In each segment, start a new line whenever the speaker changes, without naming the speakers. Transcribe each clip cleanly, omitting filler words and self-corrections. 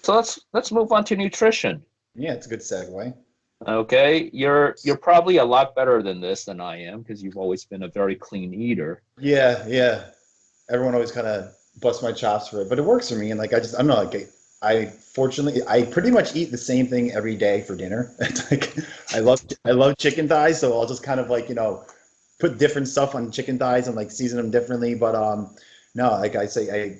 So let's move on to nutrition.
Yeah, it's a good segue.
Okay, you're probably a lot better than this than I am because you've always been a very clean eater.
Yeah, yeah. Everyone always kind of busts my chops for it, but it works for me. And like, I'm not like, I fortunately, I pretty much eat the same thing every day for dinner. It's like, I love chicken thighs, so I'll just kind of like, put different stuff on chicken thighs and like season them differently. But no, like I say,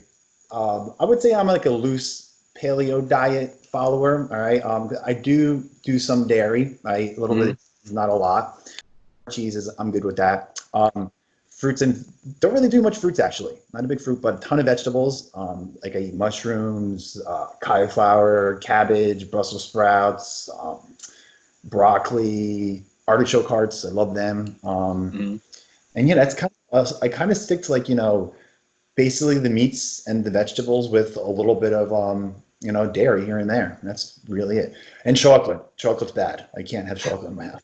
I would say I'm like a loose paleo diet follower. All right. I do some dairy, right? A little
Mm,
bit, not a lot. Cheeses, I'm good with that. Fruits and don't really do much fruits actually. Not a big fruit, but a ton of vegetables. Like I eat mushrooms, cauliflower, cabbage, Brussels sprouts, broccoli, artichoke hearts. I love them.
mm.
And yeah, that's kind of, I kind of stick to like, basically the meats and the vegetables with a little bit of, dairy here and there. That's really it. And chocolate. Chocolate's bad. I can't have chocolate in my house.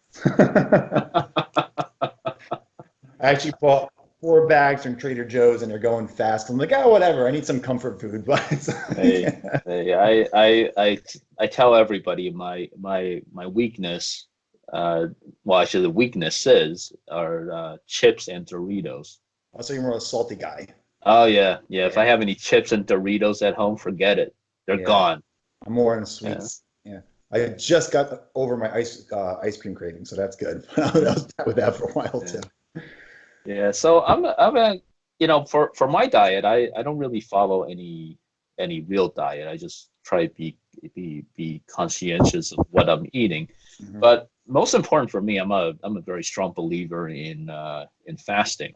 I actually bought 4 bags from Trader Joe's and they're going fast. I'm like, oh, whatever. I need some comfort food. But it's
Hey,
like,
hey, I tell everybody my weakness, well, actually the weaknesses are chips and Doritos.
also, you're more a salty guy.
Oh yeah, yeah. If
Yeah.
I have any chips and Doritos at home, forget it. They're
Yeah.
gone.
I'm more into
Yeah,
sweets. Yeah. I just got over my ice cream craving, so that's good. I was bad with that for a while
yeah,
too.
yeah. So I'm a, for my diet, I don't really follow any real diet. I just try to be conscientious of what I'm eating.
Hmm.
But most important for me, I'm a very strong believer in fasting.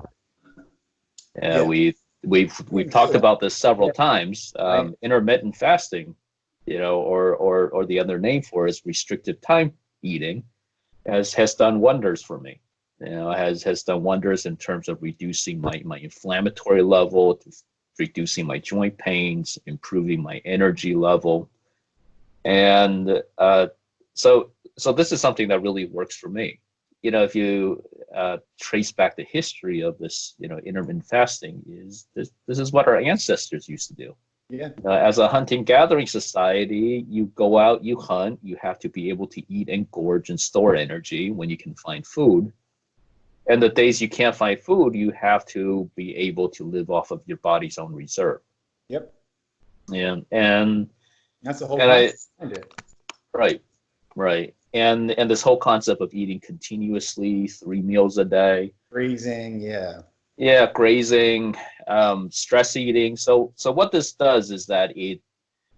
Yeah,
Yeah.
we've
Me
talked
too.
about this several
Yeah.
times.
Right.
Intermittent fasting, or the other name for it is restricted time eating, has done wonders for me. Has done wonders in terms of reducing my inflammatory level, reducing my joint pains, improving my energy level, and so this is something that really works for me. If you trace back the history of this, intermittent fasting, is this is what our ancestors used to do.
Yeah.
As a hunting gathering society, you go out, you hunt, you have to be able to eat and gorge and store energy when you can find food. And the days you can't find food, you have to be able to live off of your body's own reserve.
Yep.
And and
That's the whole
and I
concept behind it.
right, right. And this whole concept of eating continuously, 3 meals a day,
Freezing. Yeah.
yeah, grazing, stress eating. So what this does is that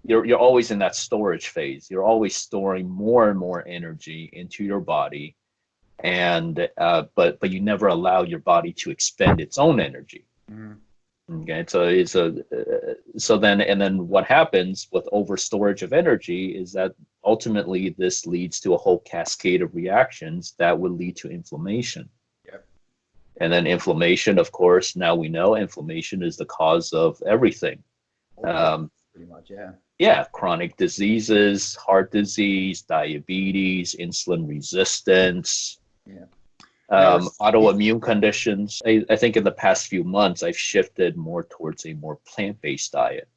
you're always in that storage phase. You're always storing more and more energy into your body, and but you never allow your body to expend its own energy.
Mhm.
Okay, so then what happens with over storage of energy is that ultimately this leads to a whole cascade of reactions that would lead to inflammation.
Yep.
And then inflammation, of course, now we know inflammation is the cause of everything.
Yeah.
Um,
Pretty much. Yeah.
yeah, chronic diseases, heart disease, diabetes, insulin resistance,
Yeah. Now it's
autoimmune conditions. I think in the past few months, I've shifted more towards a more plant-based diet.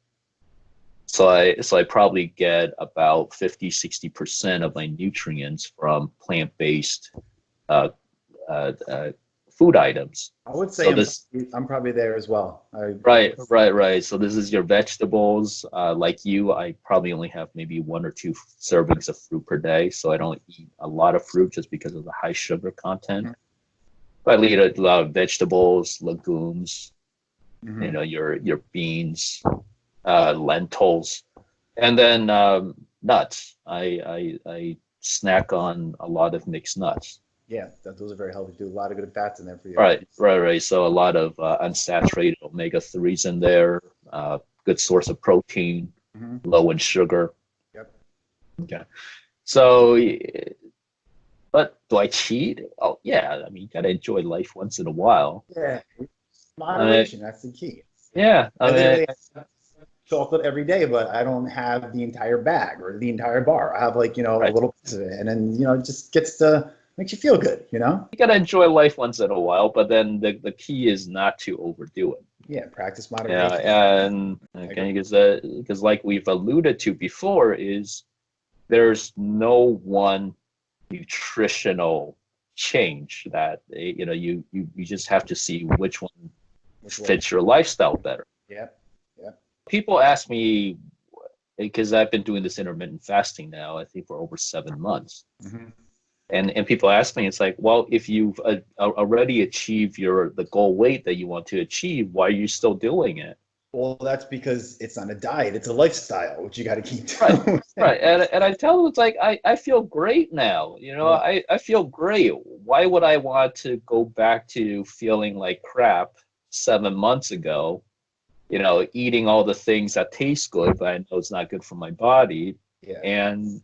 So I probably get about 50-60% of my nutrients from plant-based uh, uh, food items.
I would say
So this
I'm probably there as well.
Right. So this is your vegetables. Like you, I probably only have maybe 1 or 2 servings of fruit per day, so I don't eat a lot of fruit just because of the high sugar content. But I eat a lot of vegetables, legumes,
Mm-hmm.
your beans, lentils, and then nuts. I snack on a lot of mixed nuts.
Yeah, those are very healthy too. A lot of good fats in there for you.
Right. So a lot of unsaturated omega 3s in there. Good source of protein,
Hmm.
low in sugar.
Yep.
Okay. So, but do I cheat? Oh yeah. I mean, you gotta enjoy life once in a while.
Yeah,
Uh,
moderation, that's the key.
yeah.
I
I mean,
literally have chocolate every day, but I don't have the entire bag or the entire bar. I have like, a
right.
little piece of it. And then, it just makes you feel good, you know?
You gotta enjoy life once in a while, but then the key is not to overdo it.
Yeah, practice
Yeah,
moderation.
and okay, because like we've alluded to before, is there's no one nutritional change that you just have to see which one
Which way?
fits your lifestyle better.
Yep. Yep.
People ask me, because I've been doing this intermittent fasting now, I think for over 7 months.
Hmm.
And people ask me, it's like, well, if you've already achieved the goal weight that you want to achieve, why are you still doing it?
Well, that's because it's not a diet; it's a lifestyle, which you got to keep
Right,
doing.
right. And I tell them, it's like, I feel great now.
Yeah.
I feel great. Why would I want to go back to feeling like crap 7 months ago? Eating all the things that taste good, but I know it's not good for my body.
Yeah.
And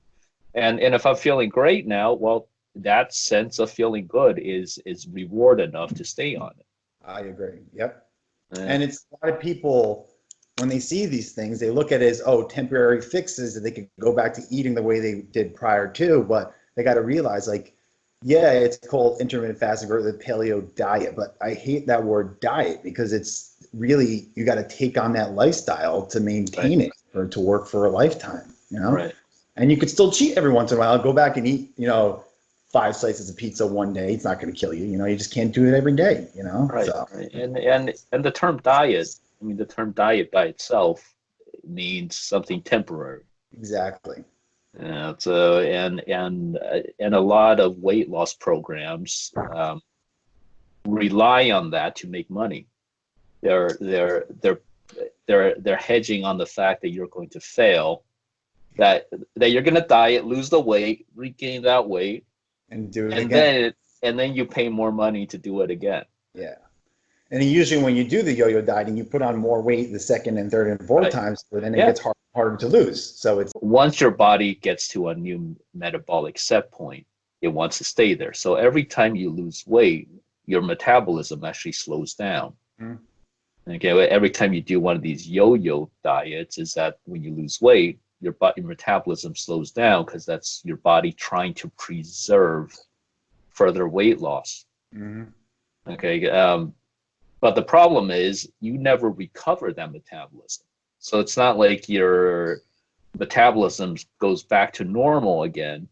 if I'm feeling great now, well, that sense of feeling good is reward enough to stay on it.
I agree. Yep.
Yeah,
And it's a lot of people, when they see these things, they look at it as, oh, temporary fixes that they could go back to eating the way they did prior to. But they got to realize, like, yeah, it's called intermittent fasting or the paleo diet, but I hate that word diet because it's really, you got to take on that lifestyle to
right,
maintain it or to work for a lifetime, you know?
right.
And you could still cheat every once in a while, go back and eat, 5 slices of pizza one day. It's not going to kill you. You just can't do it every day,
Right,
So,
right. And the term diet, I mean, the term diet by itself means something temporary.
exactly.
And a lot of weight loss programs rely on that to make money. They're hedging on the fact that you're going to fail, that you're going to diet, lose the weight, regain that weight,
And do it
and
again.
then you pay more money to do it again.
Yeah. And usually when you do the yo-yo dieting, you put on more weight the second and third and fourth
Right.
times, but then it
Yeah.
gets harder to lose. So it's
Once your body gets to a new metabolic set point, it wants to stay there. So every time you lose weight, your metabolism actually slows down.
mm,
Okay, every time you do one of these yo-yo diets, is that when you lose weight, your metabolism slows down because that's your body trying to preserve further weight loss.
mhm.
Okay, but the problem is you never recover that metabolism. So it's not like your metabolism goes back to normal again,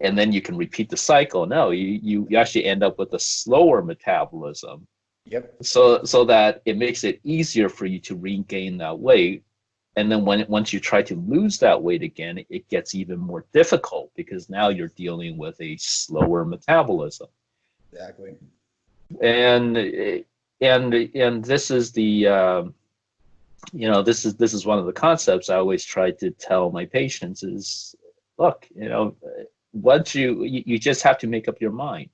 and then you can repeat the cycle. No, you actually end up with a slower metabolism.
Yep.
So that it makes it easier for you to regain that weight. And then once you try to lose that weight again, it gets even more difficult because now you're dealing with a slower metabolism.
Exactly.
And and this is this is one of the concepts I always try to tell my patients is, look, once you just have to make up your mind.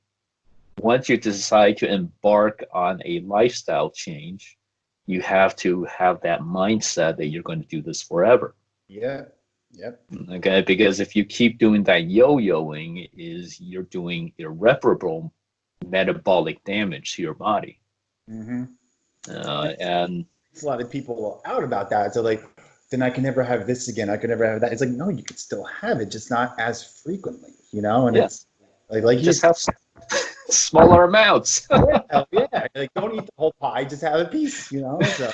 Once you decide to embark on a lifestyle change, you have to have that mindset that you're going to do this forever.
Yeah. Yep.
Okay, because if you keep doing that yo-yoing, you're doing irreparable metabolic damage to your body.
Mm-hmm.
And
It's a lot of people out about that. So like, then I can never have this again. I can never have that. It's like, no, you can still have it, just not as frequently, And
yeah,
it's like you
just have smaller amounts.
yeah, yeah. Like don't eat the whole pie, just have a piece, So